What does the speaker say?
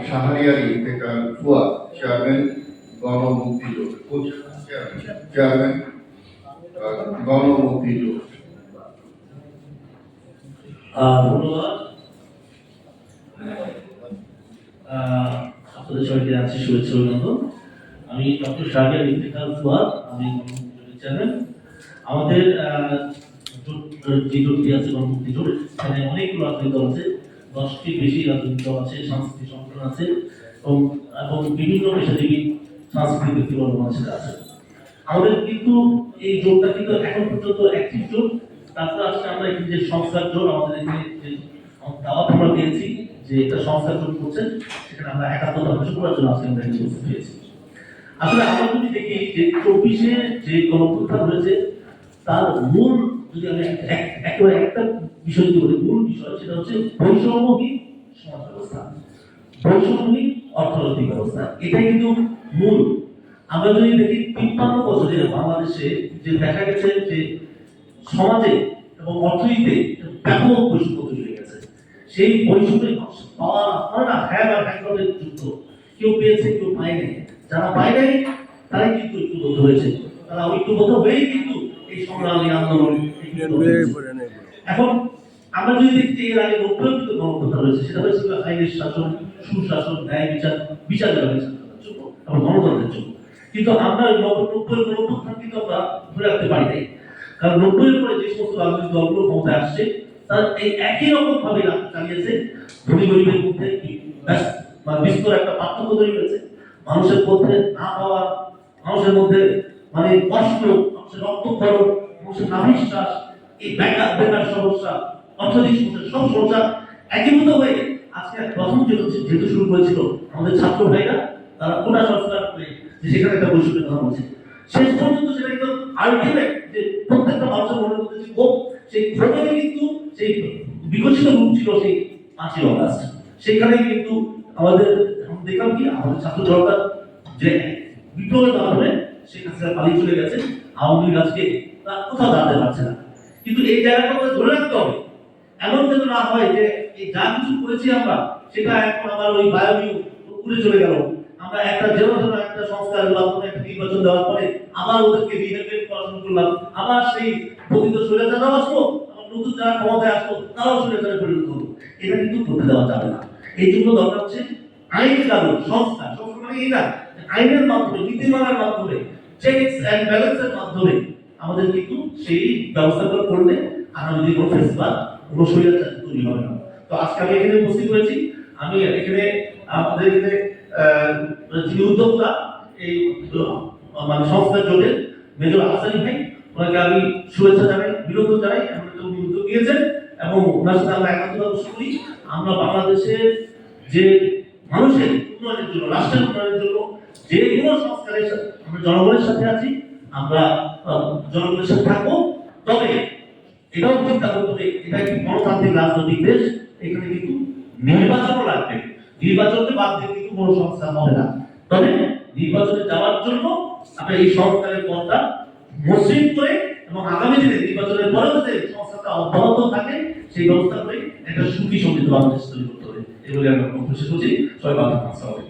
Shahriar Iftekhar Fuad, chairman গণমুক্তি জোট। Chairman গণমুক্তি জোট। ধন্যবাদ। আপনাদের সবাইকে জানাচ্ছি শুভেচ্ছা অভিনন্দন। আমি ডক্টর শাহরিয়ার ইফতেখার ফুয়াদ, আমি গণমুক্তি জোটের চেয়ারম্যান। আমাদের যে জোটটি আছে গণমুক্তি জোট, এখানে অনেকগুলো রাজনৈতিক দল আছে, 10টি বেশি রাজনৈতিক দল আছে, সাংস্কৃতিক সংগঠন আছে এবং বিভিন্ন পেশাজীবী সাংস্কৃতিক ব্যক্তিবর্গ মানুষের আছে। আমাদের কিন্তু এই জোটটা কিন্তু এখন পর্যন্ত অ্যাক্টিভ জোট। তারপরে আজকে আমরা এখানে যে সংস্কার জোট, আমাদের এখানে যে দাওয়াত আমরা পেয়েছি যে একটা সংস্কার জোট করছেন, সেখানে আমরা 71টা বছর করার জন্য আজকে আমরা এখানে উপস্থিত হয়েছি। আসলে আমরা যদি দেখি যে 24-এ যে গণঅভ্যুত্থান হয়েছে, তার মূল যদি আমি একেবারে একটা বিষয় যদি বলি, মূল বিষয় সেটা হচ্ছে বৈষম্যহীন সমাজ ব্যবস্থা, বৈষম্যহীন অর্থনৈতিক ব্যবস্থা। এটাই কিন্তু মূল। আমরা যদি দেখি 53 বছরে বাংলাদেশে যে দেখা গেছে যে সমাজে এবং অর্থনীতিতে ব্যাপক বৈষম্য তৈরি হয়ে গেছে। সেই বৈষম্যের পাওয়া হয় না, হ্যাঁ বা ব্যাকরণের যুদ্ধ, কেউ পেয়েছে কেউ পায় নাই। যারা পায় নাই তারাই কিন্তু ঐক্যবদ্ধ হয়েছে, তারা ঐক্যবদ্ধ হয়েই কিন্তু এই সংগ্রামী আন্দোলন। এখন আমরা যদি দেখি এর আগে 90 কিন্তু গণঅভ্যুত্থান হয়েছে, সেটা হয়েছিল আইনের শাসন, সুশাসন, ন্যায় বিচার, বিচার ব্যবস্থার জন্য এবং গণতন্ত্রের জন্য। কিন্তু আমরা 90 গণঅভ্যুত্থান কিন্তু আমরা ধরে রাখতে পারি নাই, কারণ 90-এর পরে যে সমস্ত রাজনৈতিক দলগুলো ক্ষমতায় আসছে, তারা এই একই রকম ভাবে চালিয়েছে। ধনী গরিবের মধ্যে বিস্তর একটা পার্থক্য তৈরি হয়েছে, মানুষের মধ্যে না পাওয়া, মানুষের মধ্যে মানে কষ্ট, মানুষের রক্তক্ষরণ, মানুষের নাভিশ্বাস, এই বেকার সমস্যা, অর্থনৈতিক সমস্যা, সব সমস্যা একীভূত হয়ে আজকে প্রথম যেহেতু শুরু করেছিল আমাদের ছাত্র ভাইরা, তারা কোটা সংস্কার করে যে সেখানে একটা বৈষম্যের কথা বলছে। শেষ পর্যন্ত সেটা কিন্তু আলটিমেট যে প্রত্যেকটা মানুষের মনের মধ্যে যে ক্ষোভ, সেই ক্ষোভে কিন্তু সেই বিকশিত রূপ ছিল সেই 5ই অগাস্ট। সেখানে কিন্তু আমাদের দেখলাম কি আমাদের ছাত্র জনতা যে বিপ্লবের মাধ্যমে শেখ হাসিনা পালিয়ে চলে গেছে, আওয়ামী লীগ আজকে তার কোথাও দাঁড়াতে পারছে না। কিন্তু এই জায়গাটা আমাদের ধরে রাখতে হবে, এমন যেন না হয় যে এই যা কিছু করেছি আমরা সেটা এখন আমার ওই বায়বীয় উড়ে চলে গেল। আমরা একটা একটা সংস্কারের মাধ্যমে একটা নির্বাচন দেওয়ার পরে আবার ওদেরকে রিহেবিলিট করা শুরু করলাম, আবার সেই পতিত স্বৈরাচাররাও আসলো, আবার নতুন যারা ক্ষমতায় আসলো তারাও স্বৈরাচারে পরিণত হলো। এটা কিন্তু করতে দেওয়া যাবে না। এই জন্য দরকার হচ্ছে আইন কানুন সংস্কার। সংস্কার মানে এই না, আইনের মাধ্যমে, নীতিমালার মাধ্যমে, চেকস এন্ড ব্যালেন্সের মাধ্যমে আমাদের কিন্তু সেই ব্যবস্থাগুলো করলে আগামী দিনে কোনো ফেসবাদ, কোনো স্বৈরাচার তৈরি হবে না। তো আজকে আমি এখানে উপস্থিত হয়েছি, আমি এখানে আমাদের এখানে যিনি উদ্যোক্তা এই মানে সংস্কার জোটের মেজর আহসানি ভাই, ওনাকে আমি শুভেচ্ছা জানাই, বিনোদন জানাই। আমরা তো উদ্যোগ নিয়েছেন এবং ওনার সাথে আমরা একাত্মতা পোষণ করি। আমরা বাংলাদেশের যে মানুষের উন্নয়নের জন্য, রাষ্ট্রের উন্নয়নের জন্য যে কোনো সংস্কারের সাথে আমরা জনগণের সাথে আছি, আমরা জনগণের সাথে থাকবো। তবে এটাও চিন্তা করতে হবে, এটা একটি গণতান্ত্রিক রাজনৈতিক দেশ, এখানে কিন্তু নির্বাচনও লাগবে। নির্বাচনকে বাদ দিয়ে কিন্তু কোনো সংস্কার হবে না। তবে নির্বাচনে যাওয়ার জন্য আমরা এই সংস্কারের পথটা মসৃণ করে এবং আগামী দিনে নির্বাচনের পরেও যাতে সংস্কারটা অব্যাহত থাকে সেই ব্যবস্থা করে একটা সুখী সমৃদ্ধ বাংলাদেশ তৈরি করতে হবে। এগুলি আমরা খুশি করছি। সবাই ভালো থাকুন।